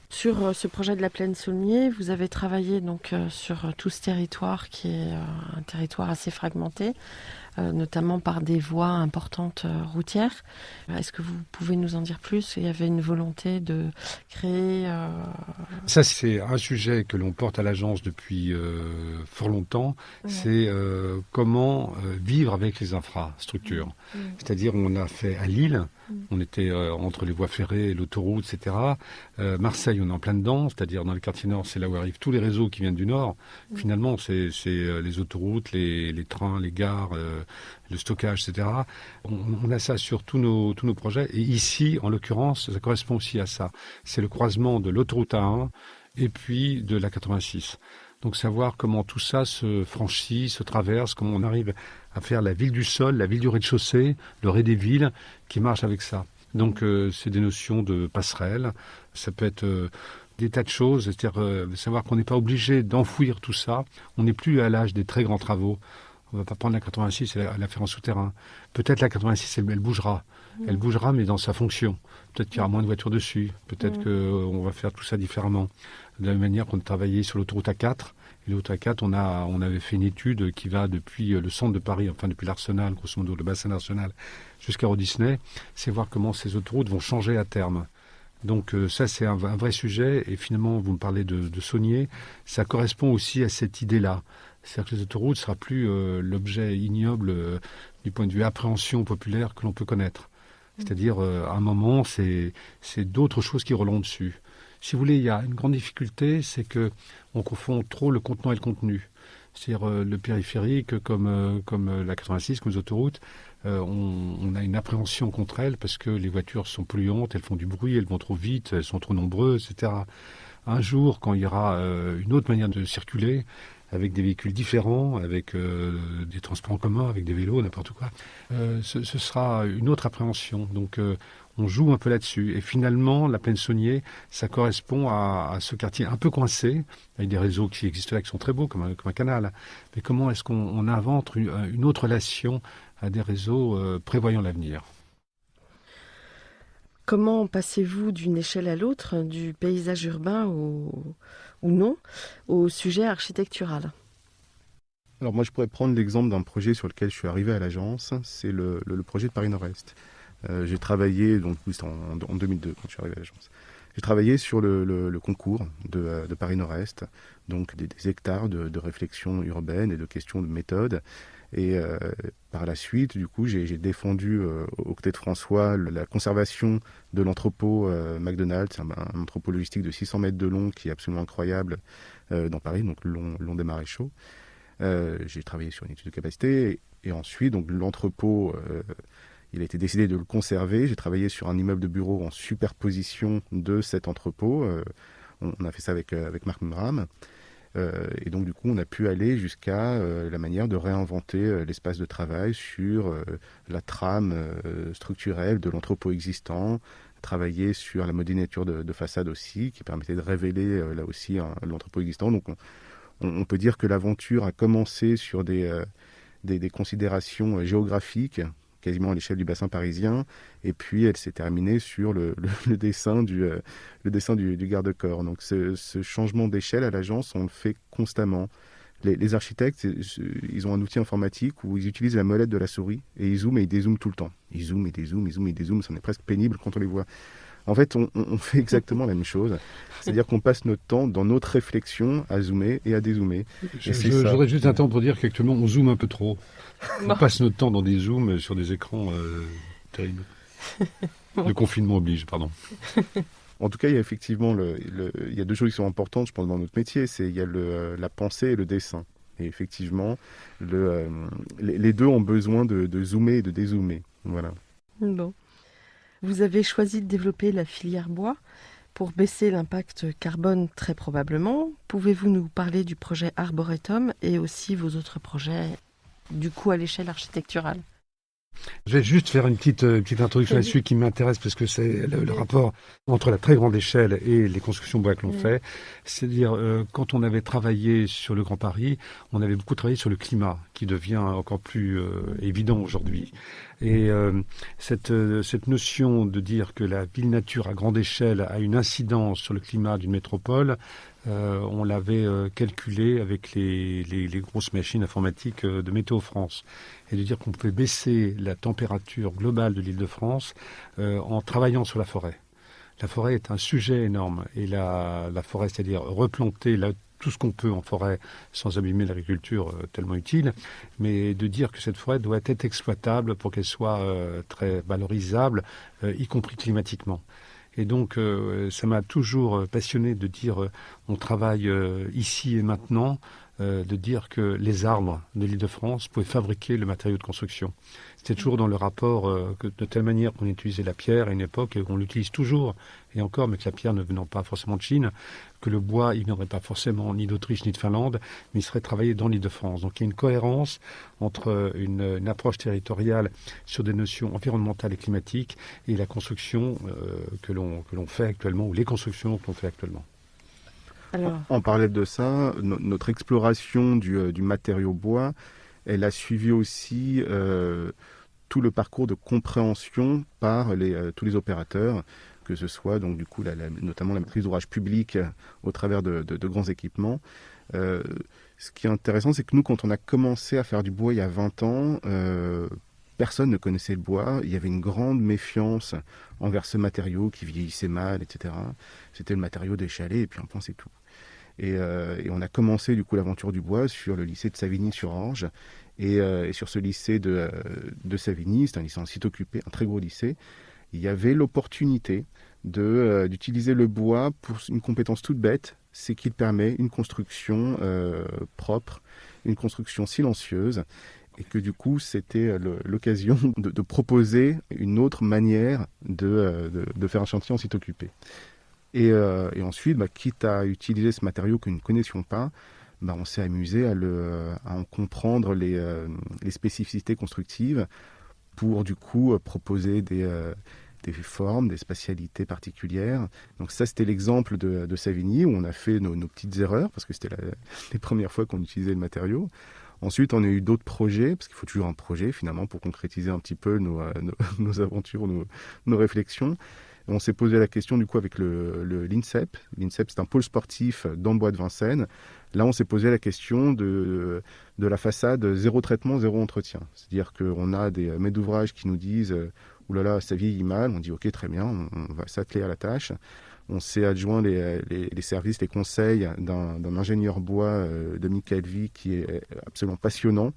Sur ce projet de la Plaine Saulnier, vous avez travaillé donc sur tout ce territoire qui est un territoire assez fragmenté, notamment par des voies importantes routières. Est-ce que vous pouvez nous en dire plus? Il y avait une volonté de créer... Ça, c'est un sujet que l'on porte à l'agence depuis fort longtemps. Ouais. C'est comment vivre avec les infrastructures. C'est-à-dire, on a fait à Lille, on était entre les voies ferrées et l'autoroute, etc. Marseille, on est en plein dedans, c'est-à-dire dans le quartier nord, c'est là où arrivent tous les réseaux qui viennent du nord. Finalement, c'est les autoroutes, les trains, les gares, le stockage, etc. On a ça sur tous nos projets. Et ici, en l'occurrence, ça correspond aussi à ça. C'est le croisement de l'autoroute A1 et puis de la 86. Donc savoir comment tout ça se franchit, se traverse, comment on arrive à faire la ville du sol, la ville du rez-de-chaussée, le rez des villes qui marche avec ça. Donc c'est des notions de passerelle, ça peut être des tas de choses, c'est-à-dire savoir qu'on n'est pas obligé d'enfouir tout ça. On n'est plus à l'âge des très grands travaux. On ne va pas prendre la 86 et la faire en souterrain. Peut-être la 86, elle bougera. Elle bougera, mais dans sa fonction. Peut-être qu'il y aura moins de voitures dessus. Peut-être qu'on va faire tout ça différemment. De la même manière qu'on a travaillé sur l'autoroute A4. Et l'autoroute A4, on avait fait une étude qui va depuis le centre de Paris, enfin depuis l'Arsenal, grosso modo, le bassin d'Arsenal, jusqu'à Euro Disney. C'est voir comment ces autoroutes vont changer à terme. Donc ça, c'est un vrai sujet. Et finalement, vous me parlez de Saulnier. Ça correspond aussi à cette idée-là. C'est-à-dire que les autoroutes ne sera plus l'objet ignoble du point de vue appréhension populaire que l'on peut connaître. C'est-à-dire, à un moment, c'est d'autres choses qui roulent dessus. Si vous voulez, il y a une grande difficulté, c'est qu'on confond trop le contenant et le contenu. C'est-à-dire, le périphérique, comme la 86, comme les autoroutes, on a une appréhension contre elles parce que les voitures sont polluantes, elles font du bruit, elles vont trop vite, elles sont trop nombreuses, etc. Un jour, quand il y aura une autre manière de circuler, avec des véhicules différents, avec des transports en commun, avec des vélos, n'importe quoi, ce sera une autre appréhension. Donc on joue un peu là-dessus. Et finalement, la Plaine Saulnier, ça correspond à ce quartier un peu coincé, avec des réseaux qui existent là, qui sont très beaux, comme un canal. Mais comment est-ce qu'on invente une autre relation à des réseaux prévoyant l'avenir ? Comment passez-vous d'une échelle à l'autre, du paysage urbain ou non, au sujet architectural? Alors moi, je pourrais prendre l'exemple d'un projet sur lequel je suis arrivé à l'agence, c'est le projet de Paris Nord-Est. J'ai travaillé, donc c'était en 2002 quand je suis arrivé à l'agence. J'ai travaillé sur le concours de Paris Nord-Est, donc des hectares de réflexion urbaine et de questions de méthode. Et par la suite, du coup, j'ai défendu aux côtés de François la conservation de l'entrepôt McDonald's, un entrepôt logistique de 600 mètres de long qui est absolument incroyable dans Paris, donc le long des Maréchaux. J'ai travaillé sur une étude de capacité et ensuite, donc l'entrepôt, il a été décidé de le conserver. J'ai travaillé sur un immeuble de bureau en superposition de cet entrepôt. On a fait ça avec Marc Mram. Et donc du coup, on a pu aller jusqu'à la manière de réinventer l'espace de travail sur la trame structurelle de l'entrepôt existant, travailler sur la modélisature de façade aussi, qui permettait de révéler là aussi l'entrepôt existant. Donc on peut dire que l'aventure a commencé sur des considérations géographiques, quasiment à l'échelle du bassin parisien, et puis elle s'est terminée sur le dessin du garde-corps. Donc ce changement d'échelle à l'agence, on le fait constamment. Les architectes, ils ont un outil informatique où ils utilisent la molette de la souris, et ils zooment et ils dézooment tout le temps. Ils zooment et dézooment, ils zooment et dézooment, ça en est presque pénible quand on les voit. En fait, on fait exactement la même chose. C'est-à-dire qu'on passe notre temps dans notre réflexion à zoomer et à dézoomer. J'aurais juste un temps pour dire qu'actuellement, on zoome un peu trop. On passe notre temps dans des zooms sur des écrans terribles. Le confinement oblige, pardon. En tout cas, il y a effectivement il y a deux choses qui sont importantes, je pense, dans notre métier. Il y a la pensée et le dessin. Et effectivement, les deux ont besoin de zoomer et de dézoomer. Voilà. Bon. Vous avez choisi de développer la filière bois pour baisser l'impact carbone très probablement. Pouvez-vous nous parler du projet Arboretum et aussi vos autres projets, du coup à l'échelle architecturale ? Je vais juste faire une petite introduction là-dessus qui m'intéresse parce que c'est le rapport entre la très grande échelle et les constructions bois que l'on fait. C'est-à-dire, quand on avait travaillé sur le Grand Paris, on avait beaucoup travaillé sur le climat, qui devient encore plus évident aujourd'hui. Et cette notion de dire que la ville nature à grande échelle a une incidence sur le climat d'une métropole, on l'avait calculé avec les grosses machines informatiques de Météo France. Et de dire qu'on pouvait baisser la température globale de l'Île-de-France en travaillant sur la forêt. La forêt est un sujet énorme. Et la forêt, c'est-à-dire replanter tout ce qu'on peut en forêt sans abîmer l'agriculture tellement utile, mais de dire que cette forêt doit être exploitable pour qu'elle soit très valorisable, y compris climatiquement. Et donc, ça m'a toujours passionné de dire on travaille ici et maintenant, de dire que les arbres de l'Île-de-France pouvaient fabriquer le matériau de construction. C'était toujours dans le rapport que de telle manière qu'on utilisait la pierre à une époque et qu'on l'utilise toujours, et encore, mais que la pierre ne venant pas forcément de Chine, que le bois, il ne viendrait pas forcément ni d'Autriche ni de Finlande, mais il serait travaillé dans l'Île-de-France. Donc il y a une cohérence entre une approche territoriale sur des notions environnementales et climatiques et la construction que l'on fait actuellement, ou les constructions que l'on fait actuellement. Alors, On parlait de ça, notre exploration du matériau bois, elle a suivi aussi tout le parcours de compréhension par tous les opérateurs, que ce soit donc du coup notamment la maîtrise d'ouvrage public au travers de grands équipements. Ce qui est intéressant, c'est que nous, quand on a commencé à faire du bois il y a 20 ans, personne ne connaissait le bois. Il y avait une grande méfiance envers ce matériau qui vieillissait mal, etc. C'était le matériau des chalets et puis un point c'est tout. Et on a commencé du coup l'aventure du bois sur le lycée de Savigny-sur-Orge. Et sur ce lycée de Savigny, c'est un lycée en site occupé, un très gros lycée, il y avait l'opportunité d'utiliser le bois pour une compétence toute bête, c'est qu'il permet une construction propre, une construction silencieuse, et que du coup c'était l'occasion de proposer une autre manière de faire un chantier en site occupé. Et ensuite, quitte à utiliser ce matériau que nous ne connaissions pas, on s'est amusé à en comprendre les spécificités constructives pour du coup proposer des formes, des spatialités particulières. Donc ça, c'était l'exemple de Savigny où on a fait nos petites erreurs parce que c'était les premières fois qu'on utilisait le matériau. Ensuite, on a eu d'autres projets, parce qu'il faut toujours un projet finalement pour concrétiser un petit peu nos aventures, nos réflexions. On s'est posé la question du coup avec l'INSEP. L'INSEP, c'est un pôle sportif dans le bois de Vincennes. Là, on s'est posé la question de la façade zéro traitement, zéro entretien. C'est-à-dire qu'on a des maîtres d'ouvrage qui nous disent « Ouh là là, ça vieillit mal ». On dit « Ok, très bien, on va s'atteler à la tâche ». On s'est adjoint les services, les conseils d'un ingénieur bois, Dominique Calvi, qui est absolument passionnant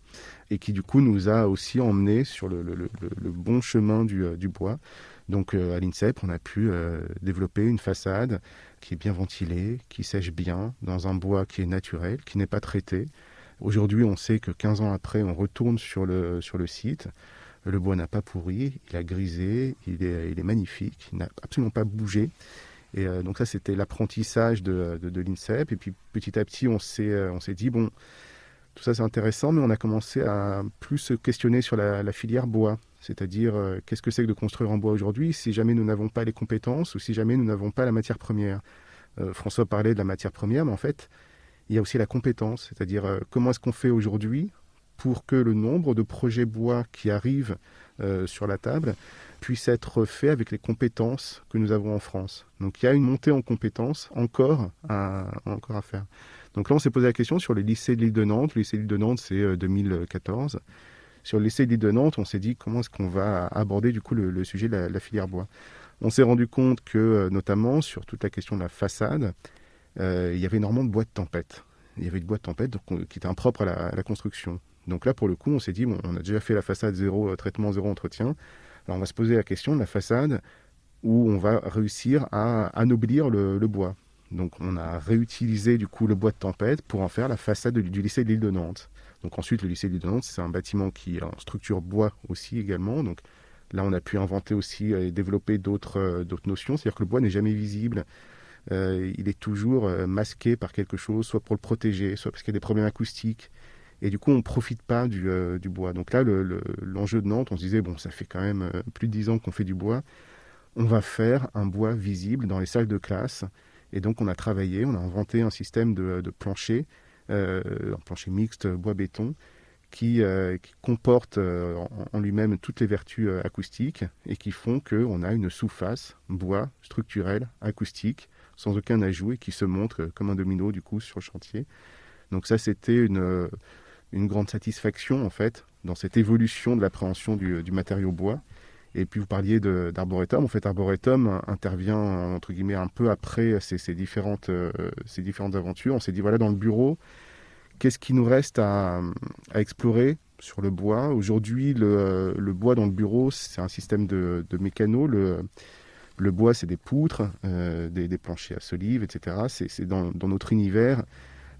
et qui du coup nous a aussi emmenés sur le bon chemin du bois. Donc à l'INSEP, on a pu développer une façade qui est bien ventilée, qui sèche bien, dans un bois qui est naturel, qui n'est pas traité. Aujourd'hui, on sait que 15 ans après, on retourne sur le site. Le bois n'a pas pourri, il a grisé, il est magnifique, il n'a absolument pas bougé. Et donc ça, c'était l'apprentissage de l'INSEP. Et puis petit à petit, on s'est dit, bon, tout ça c'est intéressant, mais on a commencé à plus se questionner sur la filière bois. C'est-à-dire, qu'est-ce que c'est que de construire en bois aujourd'hui si jamais nous n'avons pas les compétences ou si jamais nous n'avons pas la matière première. François parlait de la matière première, mais en fait, il y a aussi la compétence. C'est-à-dire, comment est-ce qu'on fait aujourd'hui pour que le nombre de projets bois qui arrivent sur la table puisse être fait avec les compétences que nous avons en France. Donc il y a une montée en compétences encore à faire. Donc là, on s'est posé la question sur le lycée de l'île de Nantes. Le lycée de l'île de Nantes, c'est 2014. Sur le lycée de l'île de Nantes, on s'est dit comment est-ce qu'on va aborder du coup le sujet de la filière bois. On s'est rendu compte que, notamment sur toute la question de la façade, il y avait énormément de bois de tempête. Il y avait du bois de tempête qui était impropre à la construction. Donc là, pour le coup, on s'est dit, bon, on a déjà fait la façade zéro traitement, zéro entretien. Alors on va se poser la question de la façade où on va réussir à anoblir le bois. Donc on a réutilisé du coup le bois de tempête pour en faire la façade du lycée de l'île de Nantes. Donc ensuite, le lycée de l'île de Nantes, c'est un bâtiment qui est en structure bois aussi également. Donc là, on a pu inventer aussi et développer d'autres notions. C'est-à-dire que le bois n'est jamais visible. Il est toujours masqué par quelque chose, soit pour le protéger, soit parce qu'il y a des problèmes acoustiques. Et du coup, on ne profite pas du bois. Donc là, l'enjeu de Nantes, on se disait, bon, ça fait quand même plus de 10 ans qu'on fait du bois. On va faire un bois visible dans les salles de classe. Et donc, on a travaillé, on a inventé un système de plancher, un plancher mixte bois-béton, qui comporte en lui-même toutes les vertus acoustiques et qui font qu'on a une sous-face bois structurelle, acoustique, sans aucun ajout et qui se montre comme un domino du coup sur le chantier. Donc ça, c'était une grande satisfaction en fait dans cette évolution de l'appréhension du matériau bois. Et puis vous parliez d'Arboretum. En fait, Arboretum intervient entre guillemets un peu après ces différentes aventures. On s'est dit voilà, dans le bureau, qu'est-ce qui nous reste à explorer sur le bois? Aujourd'hui, le bois dans le bureau, c'est un système de mécano. Le bois, c'est des poutres, des planchers à solives, etc. C'est dans notre univers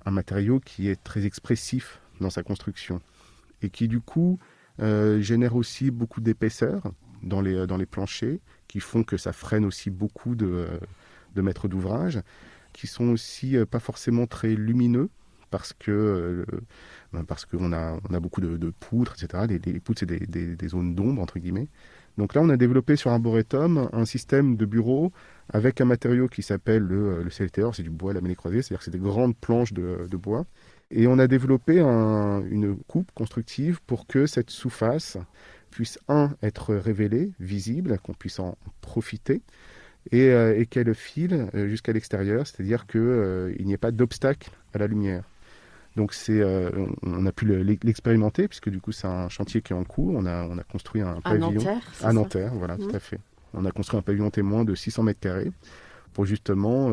un matériau qui est très expressif dans sa construction et qui, du coup, génère aussi beaucoup d'épaisseur dans les planchers, qui font que ça freine aussi beaucoup de maîtres d'ouvrage, qui sont aussi pas forcément très lumineux, parce qu'on a beaucoup de poutres, etc. Les poutres, c'est des zones d'ombre, entre guillemets. Donc là, on a développé sur Arboretum un système de bureau avec un matériau qui s'appelle le CLT. C'est du bois lamellé croisé, c'est-à-dire que c'est des grandes planches de bois. Et on a développé une coupe constructive pour que cette sous-face puisse, être révélée, visible, qu'on puisse en profiter, et qu'elle file jusqu'à l'extérieur, c'est-à-dire qu'il n'y ait pas d'obstacle à la lumière. Donc on a pu l'expérimenter, puisque du coup c'est un chantier qui est en cours. On a construit un pavillon à Nanterre, voilà, tout à fait. On a construit un pavillon témoin de 600 mètres carrés pour justement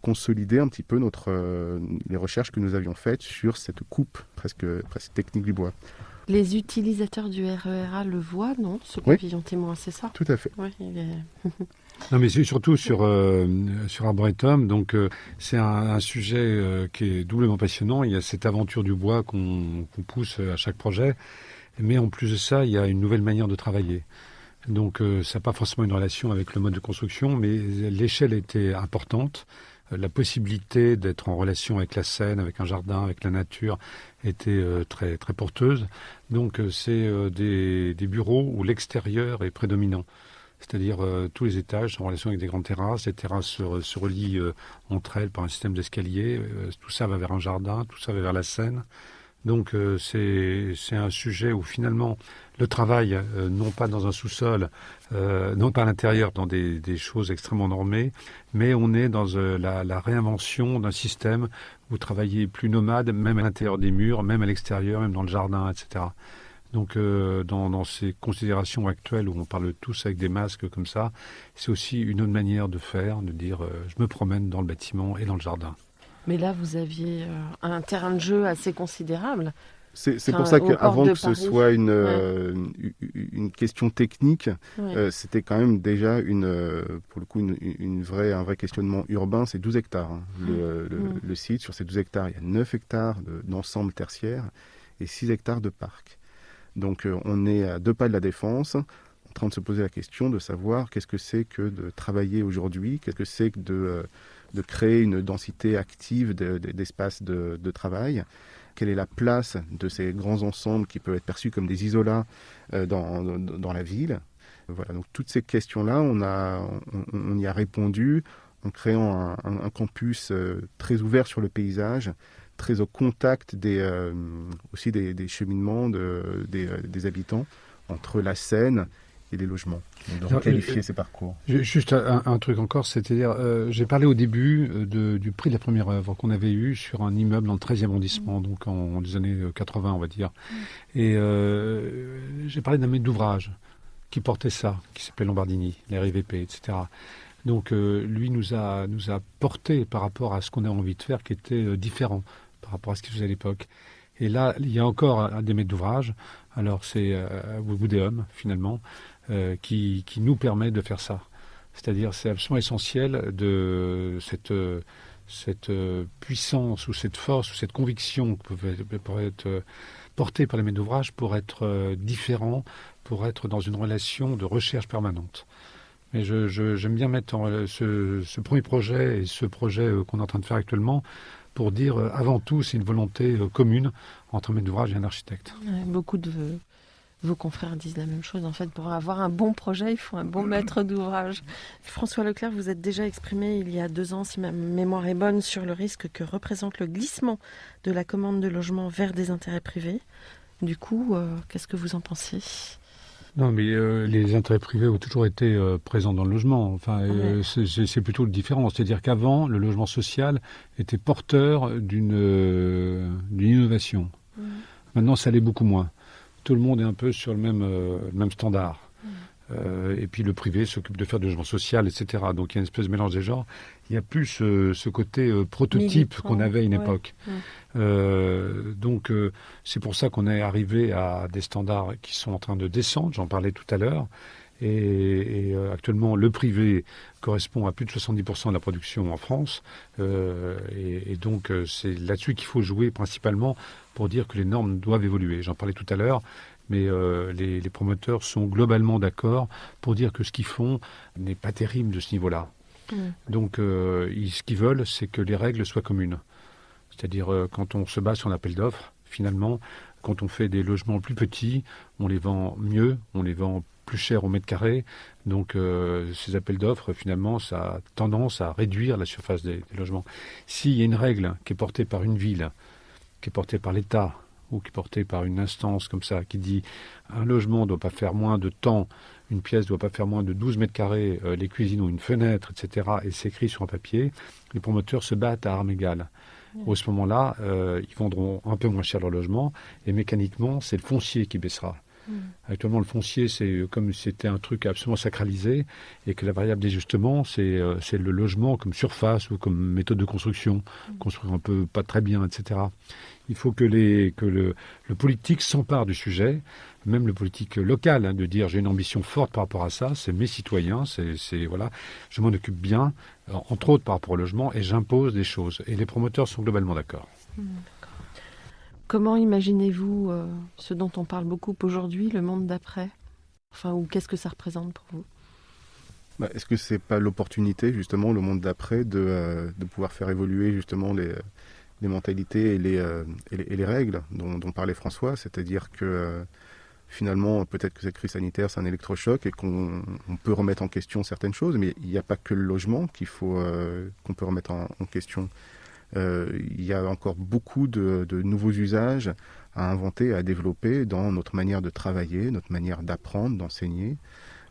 consolider un petit peu les recherches que nous avions faites sur cette coupe presque technique du bois. Les utilisateurs du RERA le voient, non? Ce pavillon témoin, c'est ça? Tout à fait. Oui, il est... Non, mais c'est surtout sur Arboretum, donc c'est un sujet qui est doublement passionnant. Il y a cette aventure du bois qu'on pousse à chaque projet, mais en plus de ça, il y a une nouvelle manière de travailler. Donc ça n'a pas forcément une relation avec le mode de construction, mais l'échelle était importante. La possibilité d'être en relation avec la Seine, avec un jardin, avec la nature, était très, très porteuse. Donc c'est des bureaux où l'extérieur est prédominant. C'est-à-dire tous les étages sont en relation avec des grandes terrasses. Les terrasses se relient entre elles par un système d'escalier. Tout ça va vers un jardin, tout ça va vers la Seine. Donc c'est un sujet où finalement le travail, non pas dans un sous-sol, non pas à l'intérieur, dans des choses extrêmement normées, mais on est dans la réinvention d'un système où travailler est plus nomade, même à l'intérieur des murs, même à l'extérieur, même dans le jardin, etc. Donc dans ces considérations actuelles où on parle tous avec des masques comme ça, c'est aussi une autre manière de faire, de dire je me promène dans le bâtiment et dans le jardin. Mais là, vous aviez un terrain de jeu assez considérable. C'est pour ça qu'avant que ce soit une question technique, c'était quand même déjà pour le coup un vrai questionnement urbain. C'est 12 hectares. Le site, sur ces 12 hectares, il y a 9 hectares d'ensemble tertiaire et 6 hectares de parc. Donc on est à 2 pas de la Défense, en train de se poser la question de savoir qu'est-ce que c'est que de travailler aujourd'hui, qu'est-ce que c'est que de créer une densité active d'espaces de travail, quelle est la place de ces grands ensembles qui peuvent être perçus comme des isolats dans la ville. Voilà, donc toutes ces questions-là, on y a répondu en créant un campus très ouvert sur le paysage, très au contact aussi des cheminements des habitants entre la Seine et les logements, donc de requalifier ces parcours. Juste un truc encore, c'est-à-dire, j'ai parlé au début du prix de la première œuvre qu'on avait eu sur un immeuble dans le 13e arrondissement, donc en des années 80, on va dire. Et j'ai parlé d'un maître d'ouvrage qui portait ça, qui s'appelait Lombardini, l'RIVP, etc. Donc lui nous a porté par rapport à ce qu'on a envie de faire, qui était différent par rapport à ce qu'il faisait à l'époque. Et là, il y a encore un des maîtres d'ouvrage, alors c'est Woodéum, finalement, qui nous permet de faire ça. C'est-à-dire, c'est absolument essentiel de cette puissance ou cette force ou cette conviction qui peut être portée par les maîtres d'ouvrage pour être différent, pour être dans une relation de recherche permanente. Mais j'aime bien mettre ce premier projet et ce projet qu'on est en train de faire actuellement pour dire avant tout, c'est une volonté commune entre un maître d'ouvrage et un architecte. Ouais, beaucoup de vos confrères disent la même chose. En fait, pour avoir un bon projet, il faut un bon maître d'ouvrage. François Leclerc, vous êtes déjà exprimé il y a 2 ans, si ma mémoire est bonne, sur le risque que représente le glissement de la commande de logements vers des intérêts privés. Du coup, qu'est-ce que vous en pensez ? Non, mais les intérêts privés ont toujours été présents dans le logement. Enfin, c'est plutôt le différent. C'est-à-dire qu'avant, le logement social était porteur d'une innovation. Maintenant, ça l'est beaucoup moins. Tout le monde est un peu sur le même standard. Et puis le privé s'occupe de faire du logement social, etc. Donc il y a une espèce de mélange des genres. Il n'y a plus ce côté prototype qu'on avait à une époque. Donc c'est pour ça qu'on est arrivé à des standards qui sont en train de descendre, j'en parlais tout à l'heure. Et actuellement, le privé correspond à plus de 70% de la production en France. Et donc c'est là-dessus qu'il faut jouer principalement pour dire que les normes doivent évoluer. J'en parlais tout à l'heure. Mais les promoteurs sont globalement d'accord pour dire que ce qu'ils font n'est pas terrible de ce niveau-là. Donc, ce qu'ils veulent, c'est que les règles soient communes. C'est-à-dire, quand on se base sur un appel d'offres, finalement, quand on fait des logements plus petits, on les vend mieux, on les vend plus cher au mètre carré. Donc, ces appels d'offres, finalement, ça a tendance à réduire la surface des logements. S'il y a une règle qui est portée par une ville, qui est portée par l'État, ou qui est porté par une instance comme ça, qui dit un logement ne doit pas faire moins de temps, une pièce ne doit pas faire moins de 12 mètres carrés, les cuisines ont une fenêtre, etc., et c'est écrit sur un papier, les promoteurs se battent à armes égales. À ce moment-là, ils vendront un peu moins cher leur logement, et mécaniquement, c'est le foncier qui baissera. Actuellement, le foncier, c'est comme si c'était un truc absolument sacralisé, et que la variable d'ajustement, c'est le logement comme surface ou comme méthode de construction, construire un peu pas très bien, etc. Il faut que le politique s'empare du sujet, même le politique local, de dire j'ai une ambition forte par rapport à ça, c'est mes citoyens, voilà, je m'en occupe bien, entre autres par rapport au logement, et j'impose des choses. Et les promoteurs sont globalement d'accord. Comment imaginez-vous ce dont on parle beaucoup aujourd'hui, le monde d'après ? Enfin, ou qu'est-ce que ça représente pour vous ? Est-ce que c'est pas l'opportunité, justement, le monde d'après, de pouvoir faire évoluer, justement, les mentalités et les règles dont parlait François, c'est-à-dire que finalement, peut-être que cette crise sanitaire, c'est un électrochoc et qu'on peut remettre en question certaines choses, mais il n'y a pas que le logement qu'on peut remettre en question. Il y a encore beaucoup de nouveaux usages à inventer, à développer dans notre manière de travailler, notre manière d'apprendre, d'enseigner.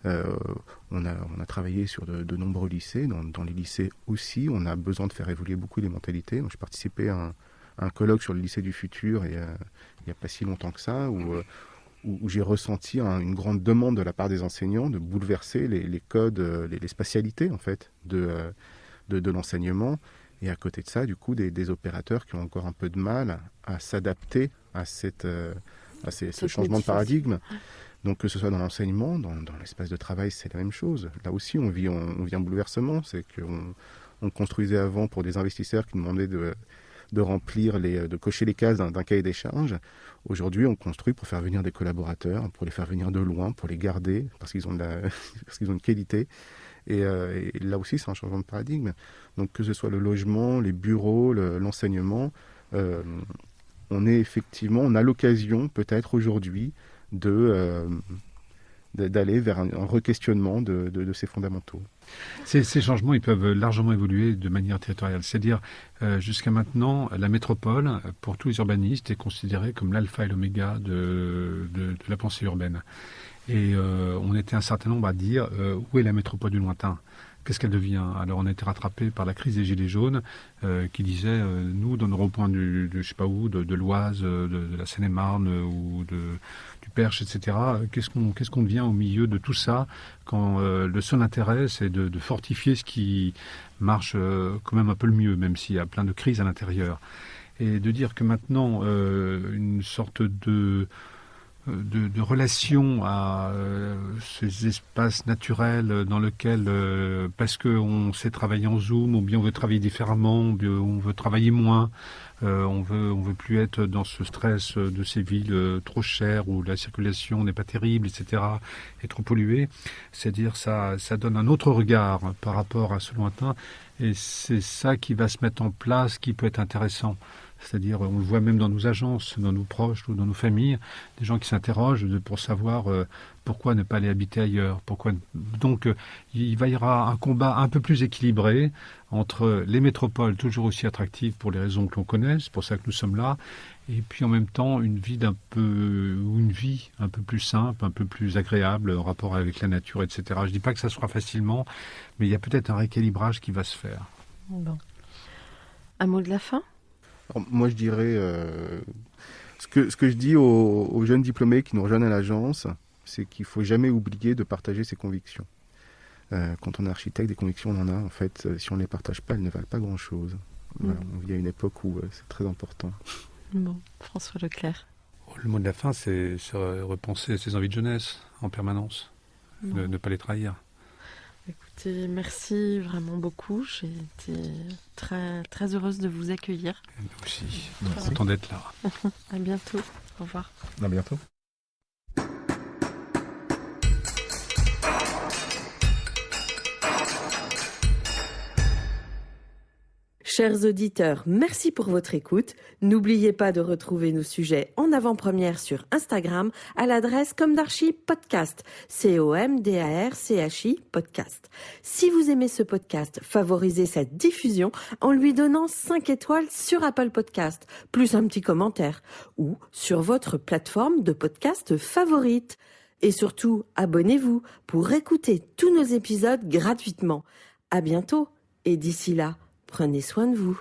On a travaillé sur de nombreux lycées. Dans les lycées aussi, on a besoin de faire évoluer beaucoup les mentalités. Donc, j'ai participé à un colloque sur le lycée du futur il n'y a pas si longtemps que ça, où j'ai ressenti une grande demande de la part des enseignants de bouleverser les codes, les spatialités en fait de l'enseignement. Et à côté de ça, du coup, des opérateurs qui ont encore un peu de mal à s'adapter à ce changement de paradigme. Donc que ce soit dans l'enseignement, dans l'espace de travail, c'est la même chose. Là aussi, on vit un bouleversement. C'est qu'on construisait avant pour des investisseurs qui nous demandaient de remplir, de cocher les cases d'un cahier des charges. Aujourd'hui, on construit pour faire venir des collaborateurs, pour les faire venir de loin, pour les garder, parce qu'ils ont une qualité. Et là aussi, c'est un changement de paradigme. Donc que ce soit le logement, les bureaux, l'enseignement, on a l'occasion peut-être aujourd'hui d'aller vers un re-questionnement de ces fondamentaux. Ces changements, ils peuvent largement évoluer de manière territoriale. C'est-à-dire, jusqu'à maintenant, la métropole, pour tous les urbanistes, est considérée comme l'alpha et l'oméga de la pensée urbaine. Et on était un certain nombre à dire où est la métropole du lointain ? Qu'est-ce qu'elle devient ? Alors on a été rattrapé par la crise des Gilets jaunes qui disait nous, dans nos ronds-points de je sais pas où, de l'Oise, de la Seine-et-Marne ou du Perche, etc. Qu'est-ce qu'on devient au milieu de tout ça quand le seul intérêt c'est de fortifier ce qui marche quand même un peu le mieux, même s'il y a plein de crises à l'intérieur. Et de dire que maintenant une sorte de de relation à ces espaces naturels dans lesquels, parce qu'on sait travailler en Zoom, ou bien on veut travailler différemment, ou bien on veut travailler moins, on veut plus être dans ce stress de ces villes trop chères où la circulation n'est pas terrible, etc., et trop polluée. C'est-à-dire ça donne un autre regard par rapport à ce lointain, et c'est ça qui va se mettre en place, qui peut être intéressant. C'est-à-dire, on le voit même dans nos agences, dans nos proches ou dans nos familles, des gens qui s'interrogent pour savoir pourquoi ne pas aller habiter ailleurs. Donc, il va y avoir un combat un peu plus équilibré entre les métropoles, toujours aussi attractives pour les raisons que l'on connaît, c'est pour ça que nous sommes là, et puis en même temps une vie un peu plus simple, un peu plus agréable en rapport avec la nature, etc. Je ne dis pas que ça se fera facilement, mais il y a peut-être un rééquilibrage qui va se faire. Bon. Un mot de la fin ? Alors, moi, je dirais ce que je dis aux jeunes diplômés qui nous rejoignent à l'agence, c'est qu'il faut jamais oublier de partager ses convictions. Quand on est architecte, des convictions, on en a. En fait, si on ne les partage pas, elles ne valent pas grand-chose. Voilà, on vit à une époque où c'est très important. Bon, François Leclerc. Le mot de la fin, c'est repenser ses envies de jeunesse en permanence, ne pas les trahir. Écoutez, merci vraiment beaucoup. J'ai été très, très heureuse de vous accueillir. Et nous aussi, content d'être là. À bientôt. Au revoir. À bientôt. Chers auditeurs, merci pour votre écoute. N'oubliez pas de retrouver nos sujets en avant-première sur Instagram à l'adresse Comdarchi Podcast, COMDARCHI Podcast. Si vous aimez ce podcast, favorisez sa diffusion en lui donnant 5 étoiles sur Apple Podcast, plus un petit commentaire, ou sur votre plateforme de podcast favorite. Et surtout, abonnez-vous pour écouter tous nos épisodes gratuitement. À bientôt, et d'ici là, prenez soin de vous.